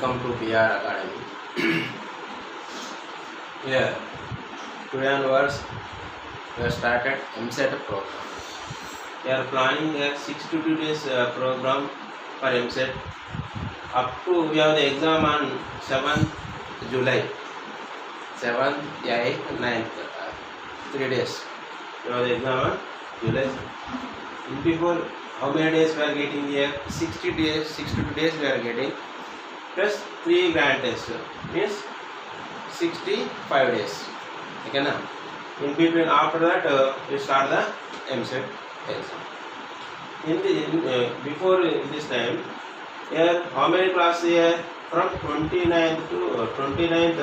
Welcome to PR Academy. Here, today onwards, we have started MSET program. We are planning a 62 days program for MSET. Up to we have the exam on 7th July. 7th, 8th, 9th, 3 days. We have the exam on July. In before, how many days we are getting here? 60 days, 62 days we are getting. Plus 3 grand tests means 65 days. Okay na? In between, after that we start the MSET exam. Before this time, here how many classes here? From 29th to 29th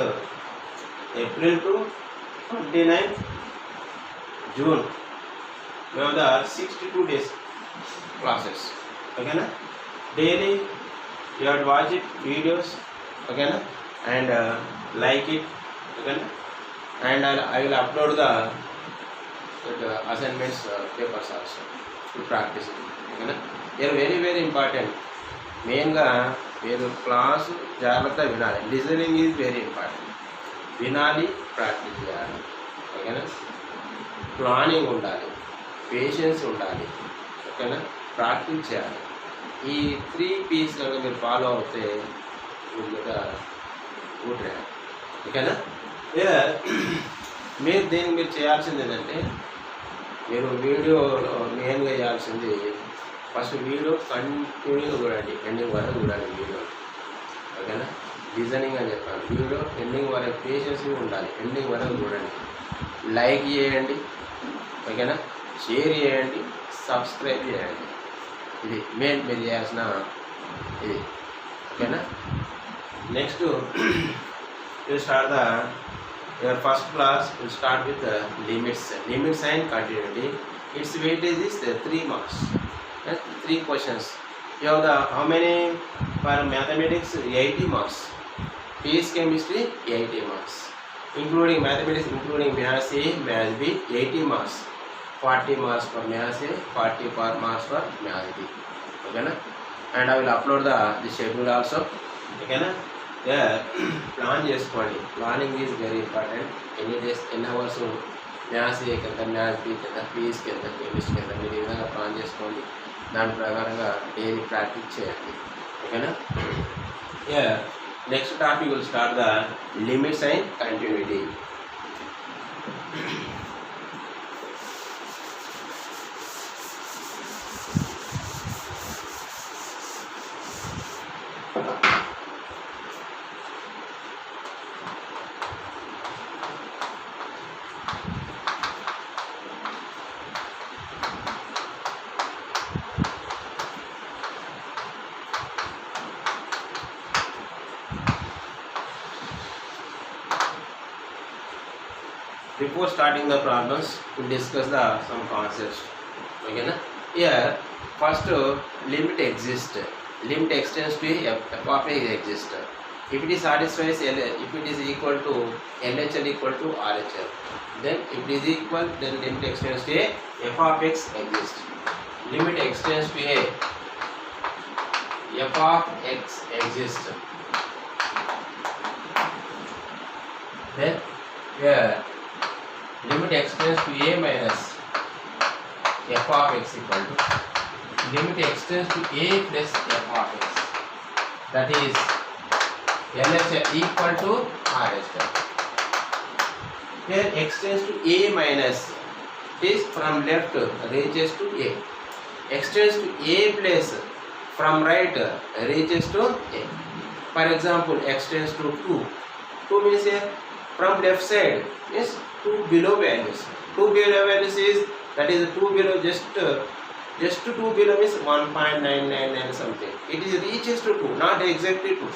April to 29th June. We have the 62 days classes. Okay na? Daily you have to watch it videos, okay na? And like it, okay na? And I will upload the assignments papers also to practice it, okay na? They are very very important. Main ga మీరు class జాగ్రత్త వినాలి. Listening is very important. వినాలి, practice చేయాలి, ఓకేనా? Planning ఉండాలి, patience ఉండాలి, ఓకేనా? Practice చేయాలి. ఈ 3 P's కనుక మీరు ఫాలో అవుతే మీరు గుడ్ ర్యాంక్, ఓకేనా? మీరు దీనికి మీరు చేయాల్సింది ఏంటంటే, మీరు వీడియోలో మెయిన్గా చేయాల్సింది ఫస్ట్ వీడియో కంటిన్యూగా చూడండి, ఎండింగ్ వరకు చూడండి వీడియో, ఓకేనా? లిజనింగ్ అని చెప్పాను. వీడియో ఎండింగ్ వరకు పేషెన్స్గా ఉండాలి, ఎండింగ్ వరకు చూడండి. లైక్ చేయండి, ఓకేనా? షేర్ చేయండి, సబ్స్క్రైబ్ చేయండి. ఇది మెయిన్ మీరు చేయాల్సిన ఇది, ఓకేనా? Next you start the your first class. You start with limits and continuity. It's weightage is 3 marks, 3 questions. You have the how many for mathematics? 80 marks. Physics, chemistry 80 marks, including mathematics, including maths A, maths B 80 marks. 40 marks for maths A, 40 marks for maths B, okay na? And I will upload the schedule also, okay na? Plan చేసుకోండి. Planning is very important. ఎన్ని days, ఎన్ని hours maths A కింద, maths B కింద, physics కింద, chemistry కింద, మీరు ఈ విధంగా ప్లాన్ చేసుకోండి. దాని ప్రకారంగా డైలీ ప్రాక్టీస్ చేయండి, ఓకేనా? Next topic will start the limits and continuity. Before starting the problems, we'll discuss some concepts, okay na? Here first, limit exists. Limit extends to f of x exists if it is satisfies if it is equal to LHL equal to RHL. Then if it is equal, then limit extends to f of x exists. Limit extends to f of x exists. Then here limit extends to a minus f of x equal to limit extends to a plus f of x, that is LHL equal to RHL. Here extends to a minus is from left reaches to a, extends to a plus from right reaches to a. For example, extends to 2 means here from left side is 2 below values. 2 below values is, that is 2 below, just 2 below means 1.999 something. It is reaches to 2, not exactly 2,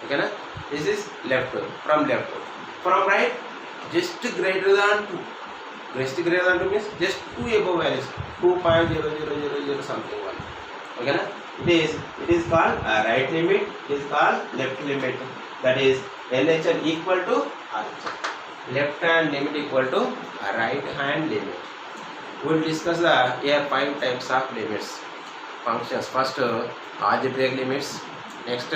okay na? This is left, from left. From right, just greater than 2. Just greater than 2 means just 2 above values, 2.0000 something one, okay na? It is called right limit, it is called left limit, that is LHL equal to RHL. Left hand limit equal to right hand limit. We will discuss here 5 types of limits, functions. First, algebraic limits. Next,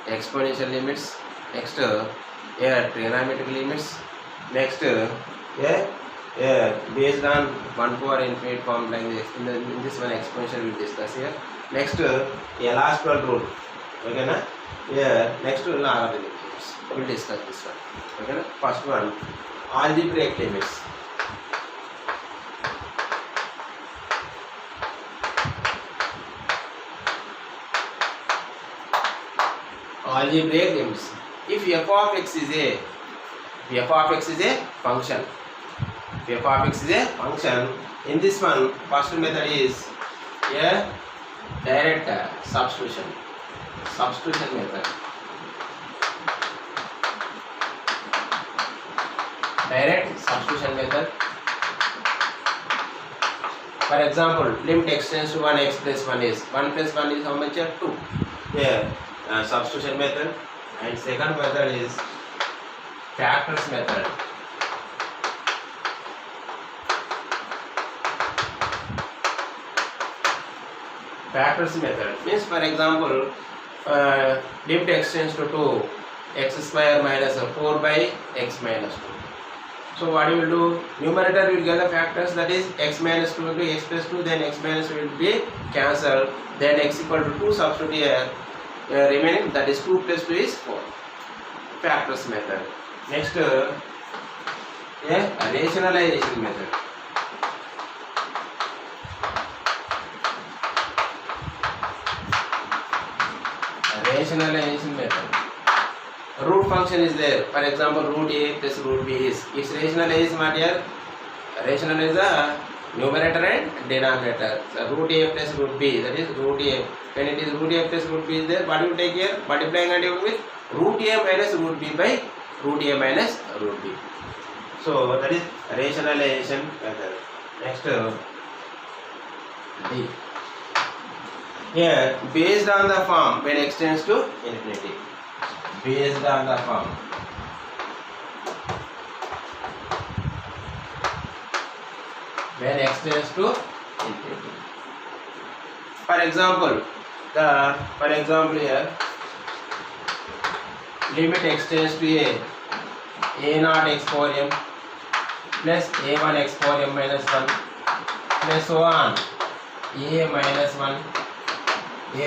exponential limits. Next, trigonometric limits. Next, based on 1 power infinite form like this. In this one exponential we'll discuss here. Next, elastable rule. Okay na? Next logarithmic limits. We'll discuss this one. Okay na? First one, algebraic limits. Algebraic limits. If f of x is a function, if f of x is a function, in this one, first method is a direct substitution method. Direct substitution method. For example, limit x tends to 1, x plus 1 is 1 plus 1 is how much? 2. Here, substitution method. And second method is factors method. Factors method means, for example, limit x tends to 2, x square minus 4 by x minus 2. So what you will do? Numerator will get the factors, that is x minus 2 into x plus 2, then x minus 2 will be cancelled, then x equal to 2 substitute here, remaining, that is 2 plus 2 is 4. Factors method. Next, rationalization method. Rationalization method. Root function is there. For example, root a plus root b is. Its rationalization what here? Rationalize the numerator and denominator. So root a plus root b, that is root a. When it is root a plus root b is there, what do you take here? Multiplying and dividing with root a minus root b by root a minus root b. So that is rationalization method. Next, D. Here, based on the form when x tends to infinity. Based on the form. When x tends to infinity. For example, here, limit x tends to a naught x power m plus a1 x power m minus 1 plus so on a minus 1 a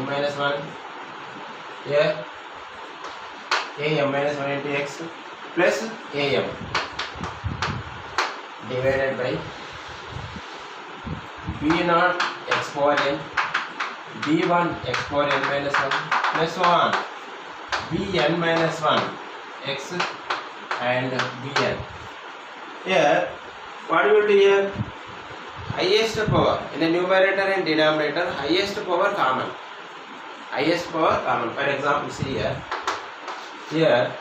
minus 1 here am minus 1 into x plus am divided by b naught x power n b1 x power n minus 1 plus so on bn minus 1 x and bn. Here, what you will do here? Highest power in the numerator and denominator, highest power common. Highest power common. For example, see here. Here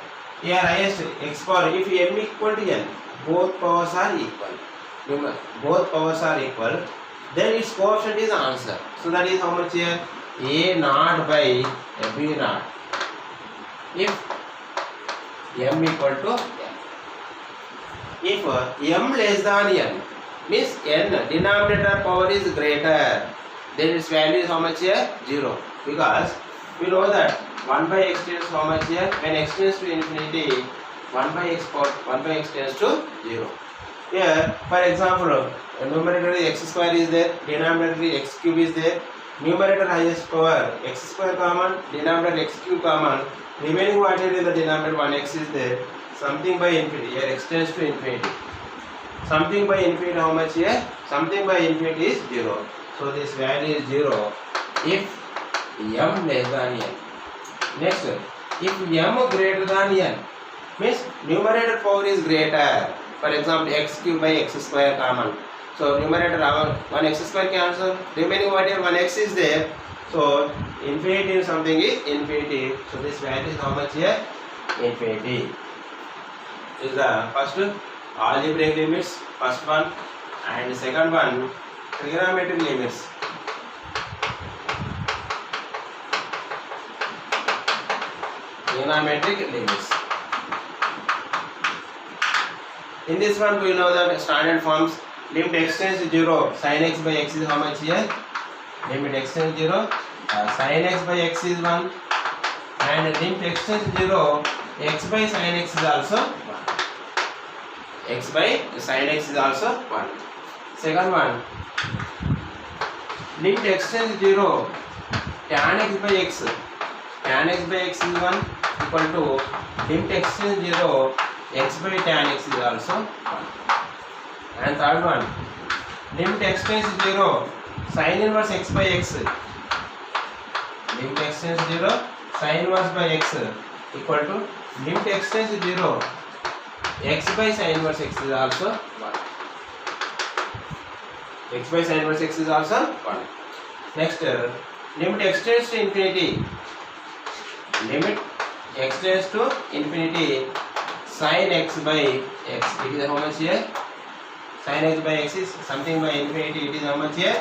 highest x power, if m equal to n, both powers are equal. Both powers are equal. Then its coefficient is answer. So that is how much here? A naught by b naught. If m equal to n. If m less than n, means n denominator power is greater, then its value is how much here? 0. Because we know that 1 by x tends to how much here? When x tends to infinity, 1 by x tends to 0. Here, for example, numerator is x square is there, denominator is x cube is there. Numerator highest power x square common, denominator x cube common. Remaining what is in the denominator 1x is there. Something by infinity. Here x tends to infinity. Something by infinity how much here? Something by infinity is 0. So this value is 0 if m less than n. Next, if m greater than n, means numerator power is greater. For example, x cube by x square common. So numerator 1x square cancel. Remaining what here? 1x is there. So infinity in something is infinity. So this value is how much here? Infinity. This is the first algebraic limits, first one, and second one trigonometric limits. Trigonometric limits. In this one we know that standard forms. Limit x tends to 0, sin x by x is how much here? Limit x tends to 0, sin x by x is 1, and limit x tends to 0, x by sin x is also 1. X by sin x is also 1. Second one, limit x tends to 0, tan x by x. Tan x by x is 1 equal to limit x tends to 0, x by tan x is also 1. And third one, limit x tends to 0, sin inverse x by x. Limit x tends to 0, sin inverse by x equal to limit x tends to 0, x by sin inverse x is also 1. X by sin inverse x is also 1. Next, limit x tends to infinity. Limit x tends to infinity, sin x by x. It is how much here? Sin x by x is something by infinity. It is how much here?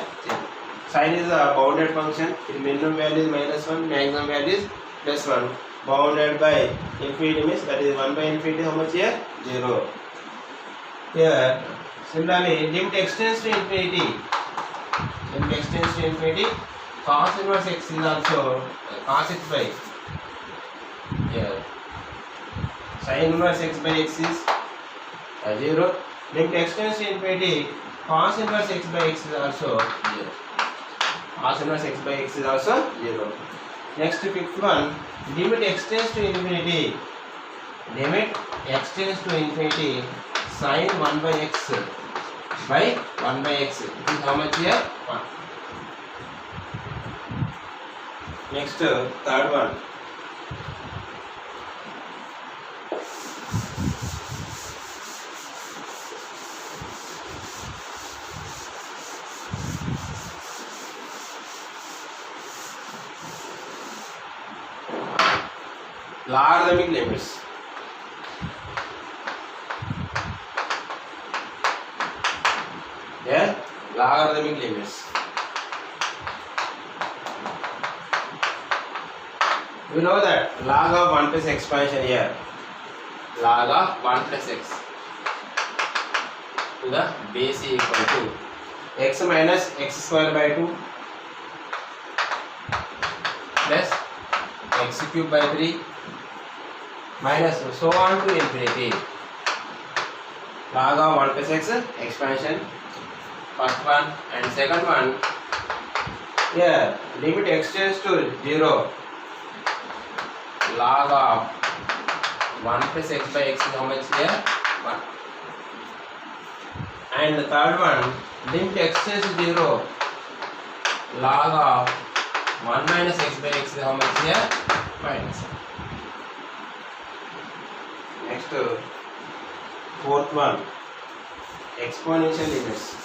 Sin is a bounded function. Its minimum value is -1, maximum value is +1. Bounded by infinity means that is 1 by infinity. How much here? 0. Here, similarly, limit x tends to infinity. Limit x tends to infinity. Cos inverse x is also cos x by here. Sin inverse x by x is 0. Limit x tends to infinity. Cos inverse x by x is also 0. Cos inverse x by x is also 0. Next, fifth one, limit x tends to infinity. Limit x tends to infinity, sin 1 by x by 1 by x. It is how much here? 1. Next, third one. Logarithmic limits. Yeah, logarithmic limits. You know that log of 1 plus expansion here. Log of 1 plus x to the base equal to x minus x square by 2 plus x cube by 3 minus so on to infinity. Log of 1 plus x expansion, first one, and second one, here limit x tends to 0, log of 1 plus x by x is how much here? 1. And the third one, limit x tends to 0, log of 1 minus x by x is how much here? Minus. Next, fourth one, exponential limits.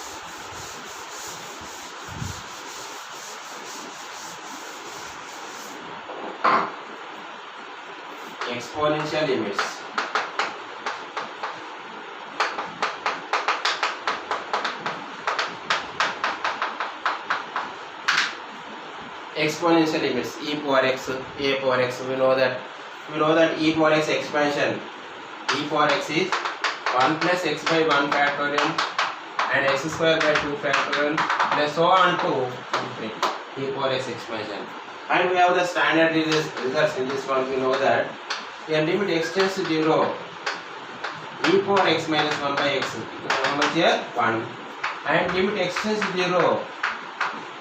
Exponential limits. Exponential limits, e power x, a power x. We know that e power x expansion, e power x is 1 plus x by 1 factorial and x square by 2 factorial plus so on to infinity. E power x expansion. And we have the standard results in this one. We know that here limit x tends to 0, e power x minus 1 by x. How much here? 1. And limit x tends to 0,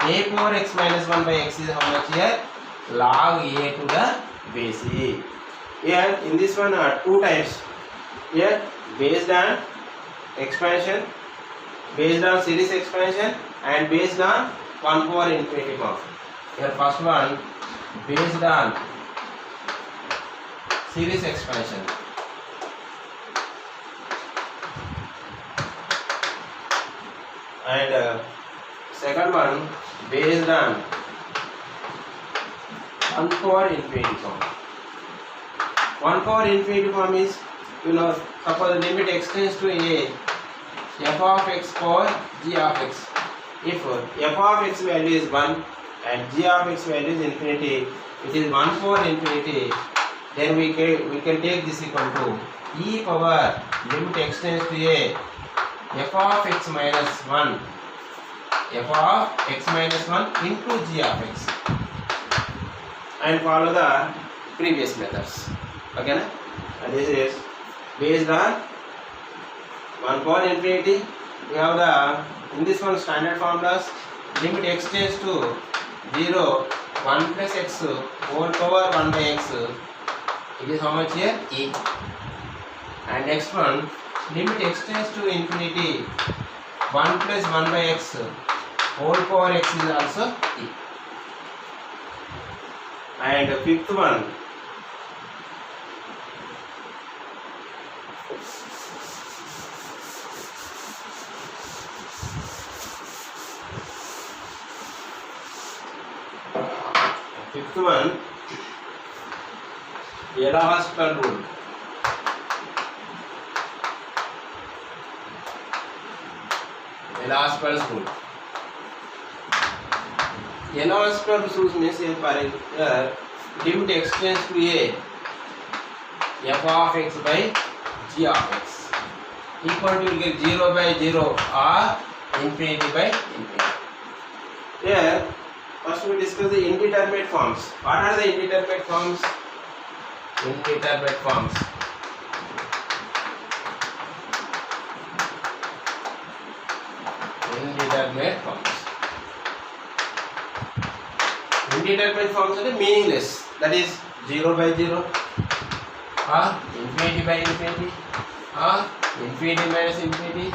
a power x minus 1 by x is how much here? Log a to the base e. Here in this one are two types. Here based on expansion, based on series expansion, and based on 1 power infinity form. Here first one based on series expansion. And second one based on 1 power infinity form. 1 power infinity form is, suppose the limit x tends to a, f of x power g of x. If f of x value is 1 and g of x value is infinity, it is 1 power infinity, then we can take this equal to e power limit x tends to a, f of x minus 1, f of x minus 1 into g of x, and follow the previous methods. Okay, na? And this is based on 1 power infinity. We have the in this one standard formulas. Limit x tends to 0, 1 plus x whole power 1 by x. It is how much here? E. And next one, limit x tends to infinity 1 plus 1 by x whole power x is also E. And fifth one, L'Hospital rule. L'Hospital's rule. L'Hospital's rule means here limit x tends to a f of x by g of x equal to, you get 0 by 0 or infinity by infinity. Here first we discuss the indeterminate forms. What are the indeterminate forms? Indeterminate forms. Indeterminate forms. Indeterminate forms are meaningless. That is 0 by 0 or infinity by infinity or infinity minus infinity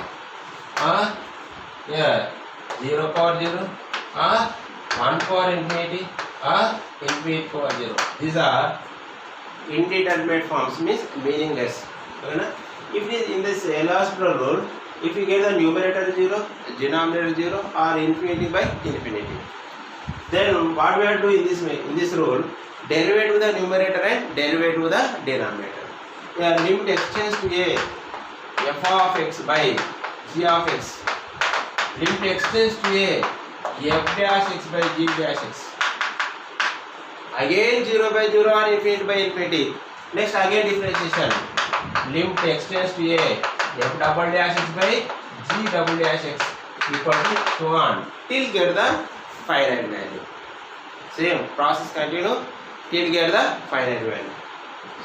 or 0 power 0 or 1 power infinity or infinity power 0. These are indeterminate forms, means meaningless. Okay, if it is in this L'Hospital rule, if you get the numerator 0, denominator 0 or infinity by infinity, then what we are doing in this rule, derivative with the numerator and derivative with the denominator. Yeah, limit x tends to a f of x by g of x. Limit x tends to a f dash x by g dash x. Again 0 by 0 or infinity by infinity. Next again differentiation. Limit x tends to a f double dash x by g double dash x equal to so on till get the finite value. Same process continue till get the finite value.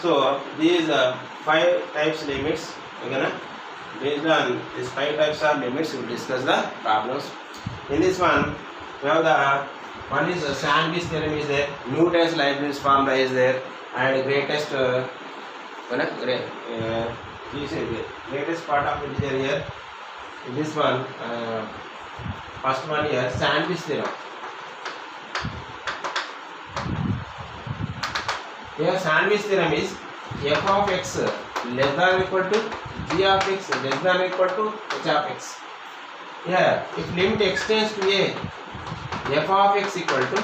So these 5 types limits. Okay, based on these 5 types of limits, we will discuss the problems. In this one, we have the one is Sandwich theorem is there, Newton's Leibniz formula is there, and greatest greatest part of it is here. In this one, first one here, Sandwich theorem. Here Sandwich theorem is f of x less than or equal to g of x less than or equal to h of x. Here, if limit x tends to a f of x equal to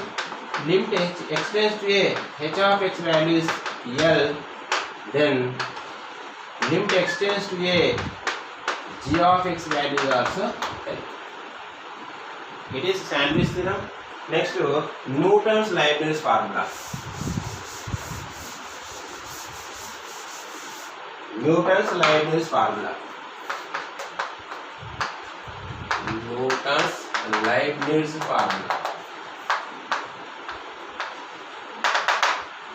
limit x tends to a h of x value is L, then limit x tends to a g of x value is also L. It is Sandwich theorem. Next to Newton's Leibniz formula. Newton's Leibniz formula. Newton's Leibniz formula.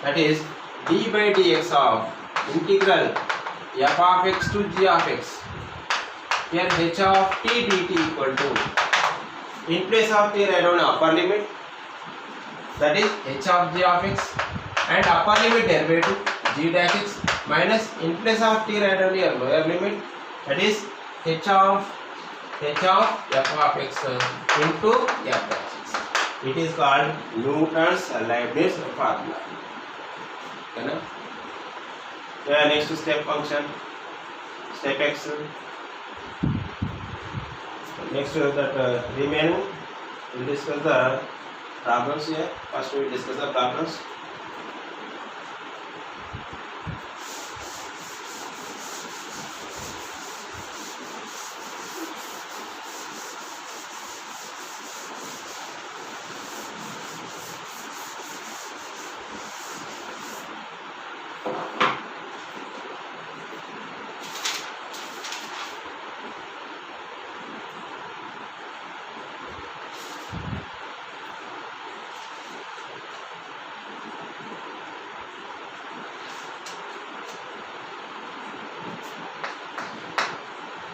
That is d by dx of integral f of x to g of x. Here h of t dt equal to, in place of t write down upper limit, that is h of g of x, and upper limit derivative g dash x minus in place of t write down here lower limit, that is h of f of x into f dash x. It is called Newton's Leibniz formula. Okay, yeah, next step function, step x. Next that remaining, we will discuss the problems here. First we will discuss the problems.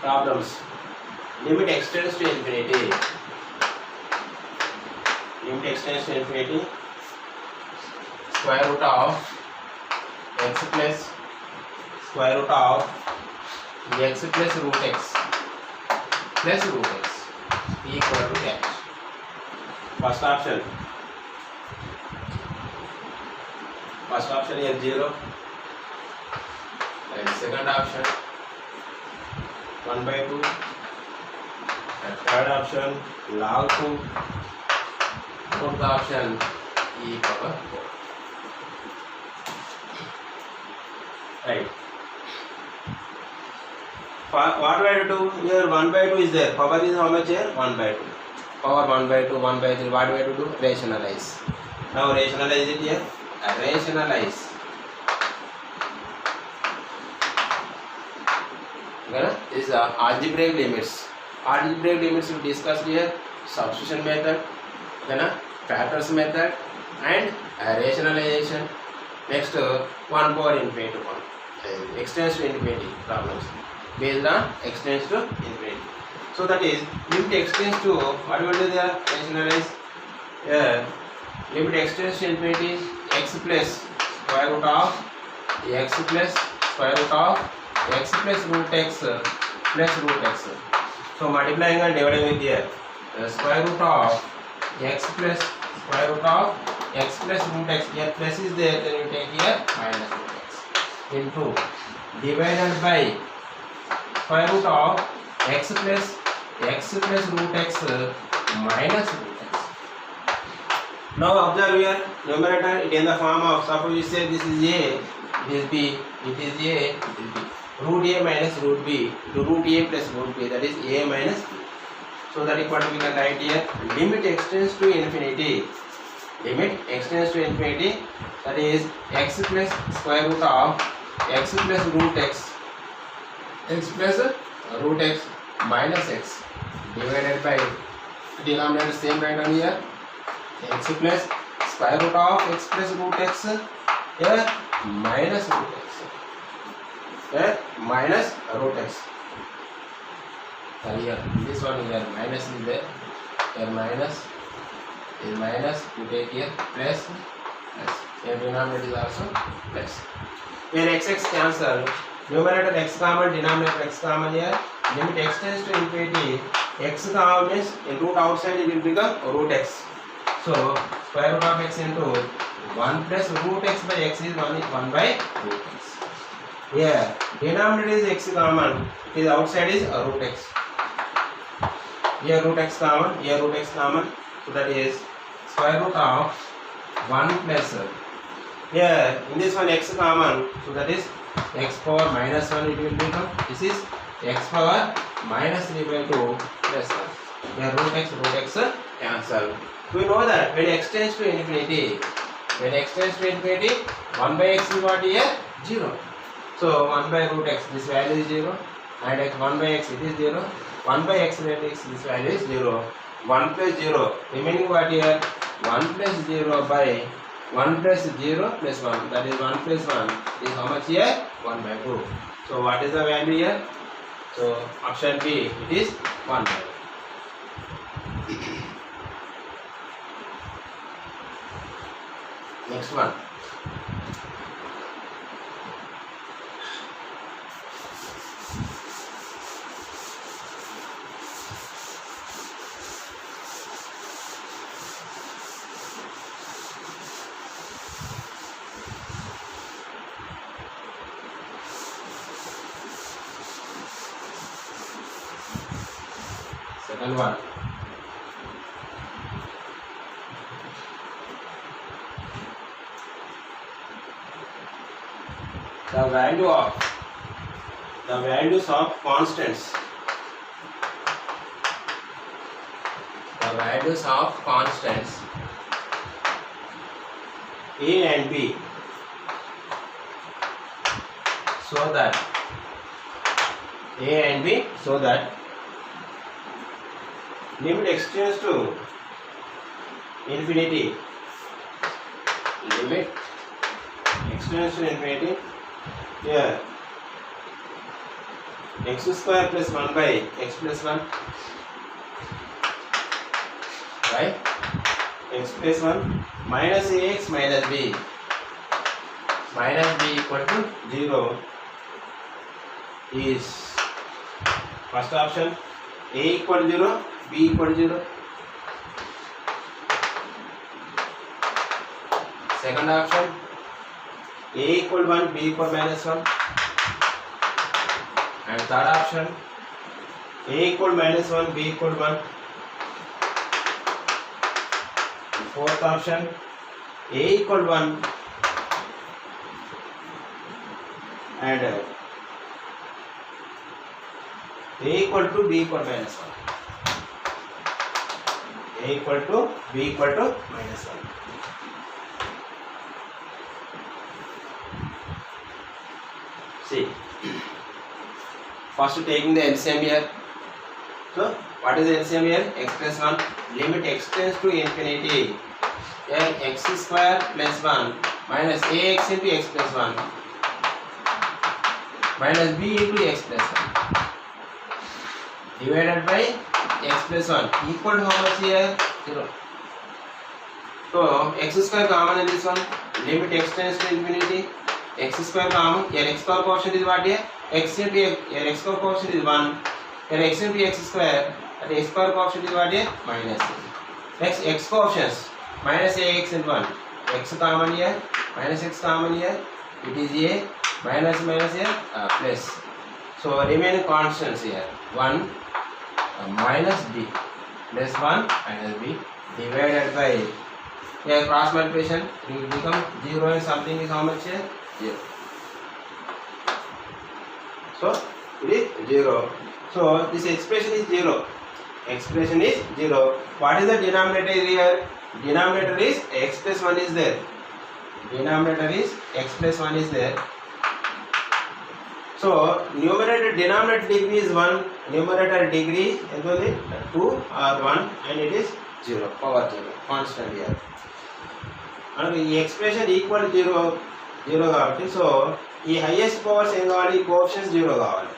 problems. Limit extends to infinity. Limit extends to infinity. Square root of x plus square root of x plus root x plus root x equal to x. First option here 0, and second option 1/2, and third option log 2, fourth option e power 4. Right. What do I do here? 1/2 is there. Power is how much here? 1/2. Power 1/2, 1/3. What do I do? Rationalize. Now rationalize it here. Rationalize. Okay, this is algebraic limits. Algebraic limits we discussed here. Substitution method, okay, factors method, and rationalization. Next, 1 power infinity 1. Extends to infinity problems based on extends to infinity. So that is limit extends to, what will do there? Rationalize. Limit extends to infinity x plus square root of x plus square root of x plus root x plus root x. So multiplying and dividing with here square root of x plus square root of x plus root x. Here plus is there, then you take here minus root x into divided by square root of x plus root x minus root x. Now observe here, numerator it in the form of, suppose you say this is a, it is b, it is a, it is b. Root a minus root b to root a plus root b, that is a minus b. So that is what we can write here. Limit extends to infinity. Limit extends to infinity, that is x plus square root of x plus root x, x plus root x minus x divided by denominator same right on here, x plus square root of x plus root x here minus root x here minus root x. Here this one here minus is there, here minus is minus, you take here plus, here denominator is also plus. Here x cancel, numerator x common, denominator x common here. Limit extends to infinity, x common means in root outside it will become root x. So square root of x into 1 plus root x by x is 1 by root x. Here denominator is x common, it is outside is root x. Here root x common, here root x common, so that is square root of 1 plus, here in this one x common, so that is x power minus 1 it will become, this is x power minus 3 by 2 plus 1. Here root x cancel. We know that when x tends to infinity, 1 by x is what here? 0. So 1 by root x, this value is 0, and x 1 by x it is 0. 1 by x this value is 0. 1 plus 0, remaining what here? 1 plus 0 by 1 plus 0 plus 1, that is 1 plus 1 is how much here? 1 by 2. So what is the value here? So option B, it is 1 by 2. Next one. Second one. The values of constants. The values of constants A and B, so that limit extends to infinity. Limit extends to infinity. Here x square plus 1 by x plus 1 by x plus 1 minus ax minus b equal to 0 is first option a equal to 0, b equal to 0. Second option a equal to 1, b equal to minus 1. And third option a equal to minus 1, b equal to 1. Fourth option a equal to 1 and a equal to b equal to minus 1. A equal to b equal to minus 1. See, first taking the LCM here. So what is the LCM here? X plus 1. Limit x tends to infinity. Here x square plus 1 minus ax into x plus 1 minus b into x plus 1 divided by x plus 1 equal to how much here? 0. So x square common in this one. Limit x tends to infinity. X square common. Here x square quotient is what here? X into here x square quotient is 1. Here x into x square. And x square quotient is what here? Minus. Next x coefficients. Minus ax into 1. X common here. Minus x common here. It is a minus here plus. So remaining constants here. 1 minus b plus 1 minus b divided by here cross multiplication. It will become 0 and something is how much here? 0. So it is 0. So this expression is 0. Expression is 0. What is the denominator here? Denominator is x plus 1 is there. Denominator is x plus 1 is there. So numerator denominator degree is 1. Numerator degree is 2 or 1 and it is 0. Power 0. Constant here. And the expression equal to 0 కాబట్టి so ఈ highest powers ఏం కావాలి? ఈ coefficients 0 కావాలి.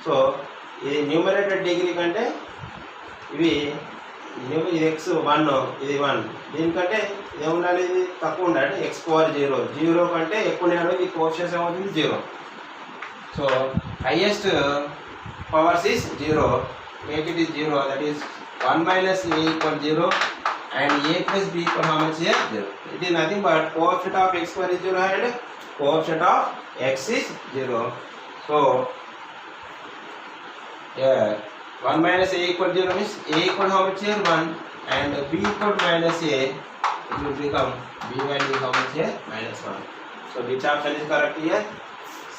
So ఇది numerator degree కంటే ఇది x 1 ఇది 1 దీనికంటే ఏముండాలి? ఇది తక్కువ ఉండాలి. x పవర్ 0 కంటే ఎక్కువ ఉండాలి. ఈ కోఎఫిషియన్స్ ఏమవుతుంది? 0. So highest powers is 0. Make it is 0. That is 1 minus a equal 0 and a plus b equal how much here? 0. It is nothing but coefficient of x square is 0 and coefficient of x is 0. So here 1 minus a equal 0 means a equal how much here? 1 and b equal minus a, it will become b value how much here? Minus 1. So which option is correct here?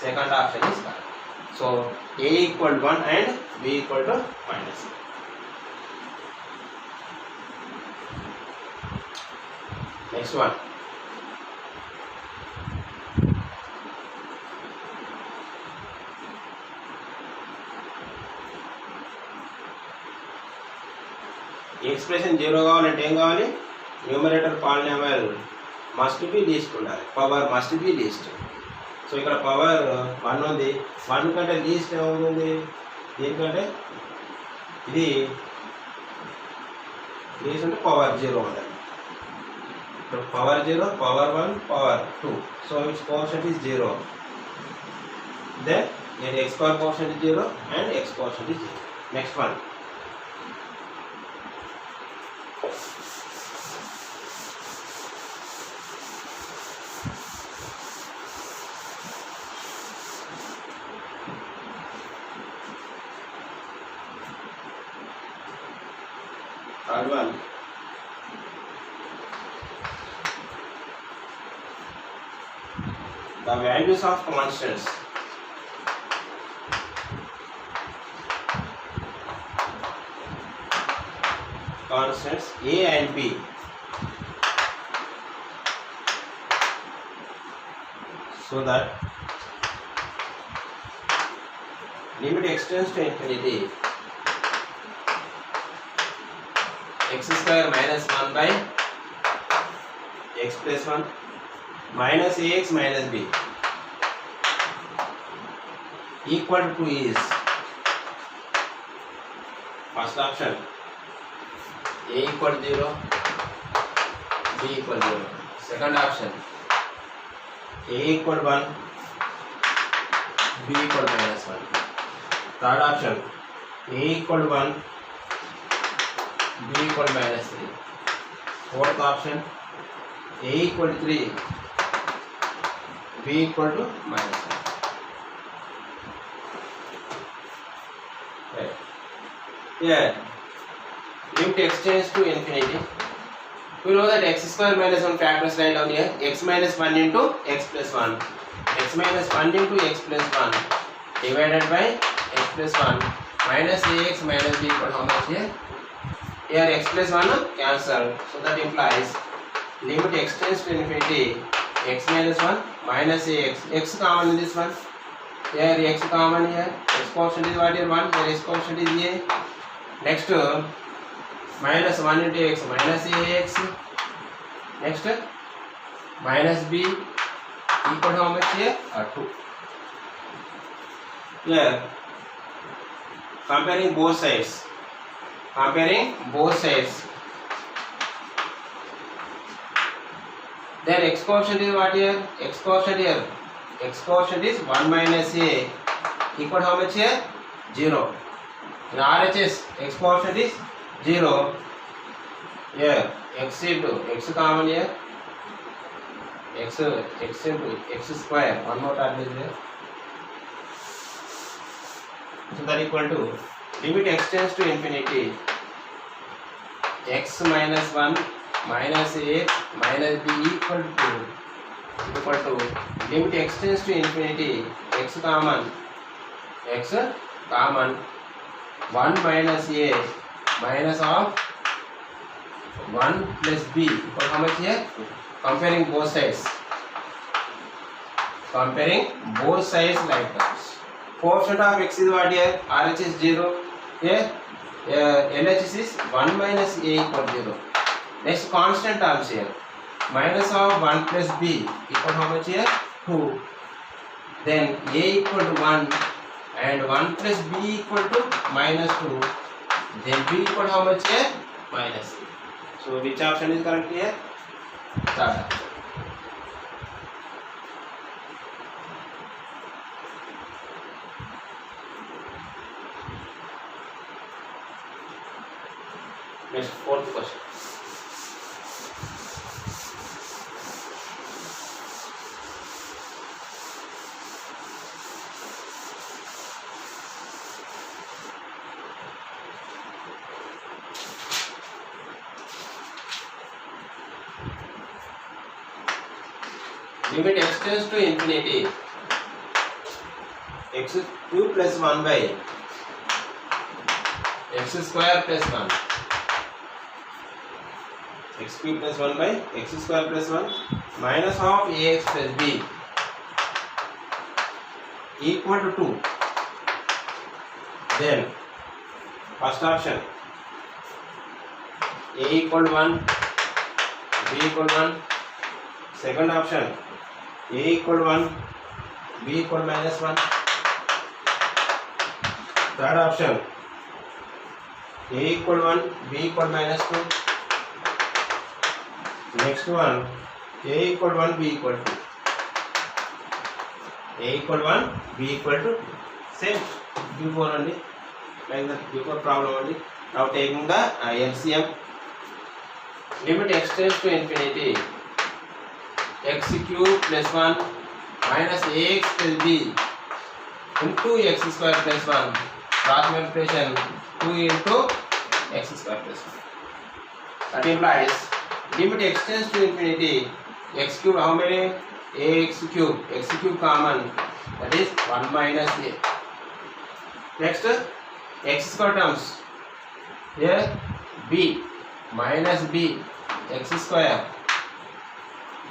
Second option is correct. So a equal 1 and b equal to minus 1. Next one. ఈ expression 0 కావాలంటే ఏం కావాలి? Numerator polynomial must be least ఉండాలి. Power must be least. So ఇక్కడ power 1 ఉంది. 1 కంటే least ఏమవుతుంది? దీనికంటే ఇది లీస్ట్ అంటే పవర్ 0 ఉండాలి. Power 0, power 1, power 2. So its coefficient is 0. Then x square coefficient is 0 and x coefficient is 0. Next one. Third one. The values of constants. Constants a and b. So that limit extends to infinity. X square minus 1 by x plus 1 minus ax minus b equal to 2 is First option a equal 0, b equal 0. Second option a equal 1, b equal -1. Third option a equal 1, b equal -3. Fourth option a equal 3, b equal to -1. Right. Here limit x tends to infinity. We know that x square minus 1 factors right down here. X minus 1 into x plus 1. X minus 1 into x plus 1 divided by x plus 1 minus ax minus b equal how much here? Here x plus 1 cancel. So that implies limit x tends to infinity. X minus 1 minus ax. X common in this one. Here x common here. X quotient is what here 1. Here x quotient is a. Next minus 1 into x minus ax. Next minus b equal how much here? 2. Here comparing both sides. Then x quotient is what here? X quotient is 1 minus a equal how much here? 0. In RHS x quotient is 0. Here x into x common here. X into x square. One more term is there. So that equal to limit x tends to infinity. X minus 1 minus ax minus b equal to limit x tends to infinity. X common 1 minus a minus of 1 plus b equal how much here? Comparing both sides like that. Quotient of x is what here? RHS 0. Here LHS is 1 minus a equal 0. Next constant terms here. Minus of 1 plus b equal how much here? 2. Then a equal to 1 and 1 plus b equal to -2. Then b equal how much here? -3. So which option is correct here? Third option. Next, fourth question. Limit x tends to infinity. X cube plus 1 by x square plus 1. X cube plus 1 by x square plus 1 minus of ax plus b equal to 2. Then first option a equal 1, b equal 1. Second option a equal 1, b equal -1. Third option a equal 1, b equal -2. Next one a equal 1, b equal 2. A equal 1, b equal to 2. Same before only, like the before problem only. Now taking the LCM. Limit x tends to infinity. X cube plus 1 minus ax plus b into x square plus 1. Cross multiplication 2 into x square plus 1. That implies limit x tends to infinity. X cube how many? Ax cube. X cube common. That is 1 minus a. Next x square terms. Here b minus b x square.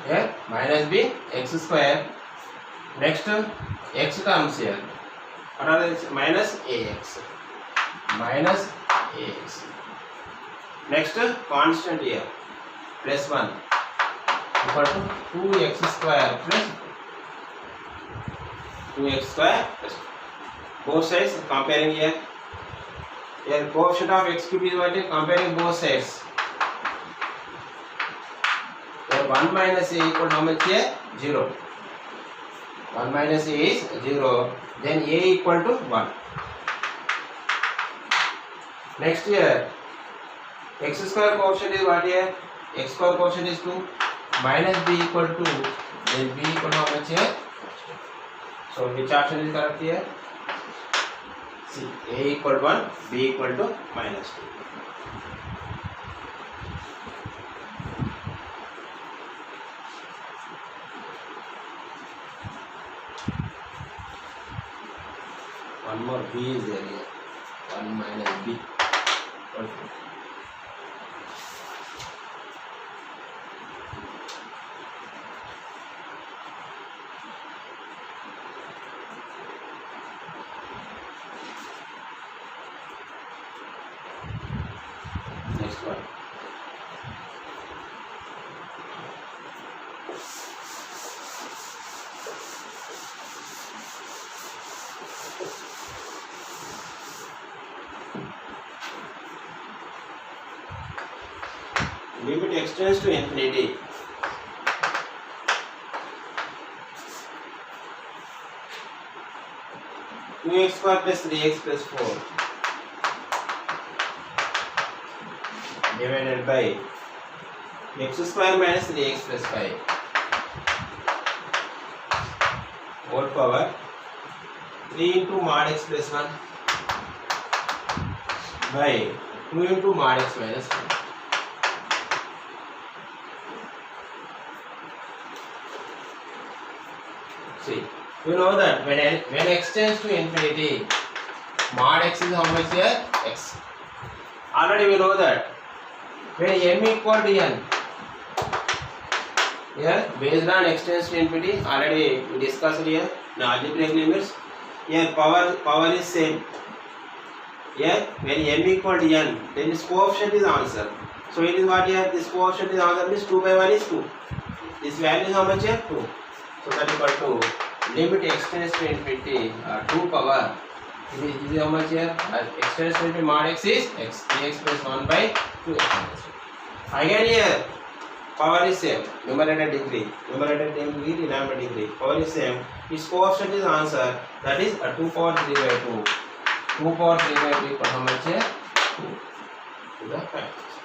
Here minus b x square. Next x terms here. What is minus ax? Minus ax. Next constant here plus 1 equal to 2x square plus 2x square plus both sides comparing here. Here coefficient of x cube is what? Comparing both sides. Here 1 minus a equal to how much here? 0. 1 minus a is 0. Then a equal to 1. Next here, x square coefficient is what here? X square coefficient is 2. Minus b equal to, then b equal to how much here? So which option is correct here? C. A equal to 1, b equal to minus 2. One more b is there here. 1 minus b. Okay. Next one. Limit extends to infinity. Two x square plus 3x plus 4 divided by x square minus 3x plus 5 whole power 3 into mod x plus 1 by 2 into mod x minus 1. See, you know that when x tends to infinity, mod x is how much here? X. Already we know that when m equal to n, here based on x tends to infinity, already we discussed here in algebraic limits. Here power is same. Here when m equal to n, then this coefficient is answer. So it is what here? This coefficient is answer means 2 by 1 is 2. This value is how much here? 2. So that is equal to limit x tends to infinity 2 power. This is how much here? X tends to infinity mod x is x. 3x plus 1 by 2x minus 2. Again here power is same. Numerator degree, denominator degree. Power is same. Its coefficient is answer. That is 2 power 3 by 2. 2 power 3 by 2 equal how much here? 2 to the factors.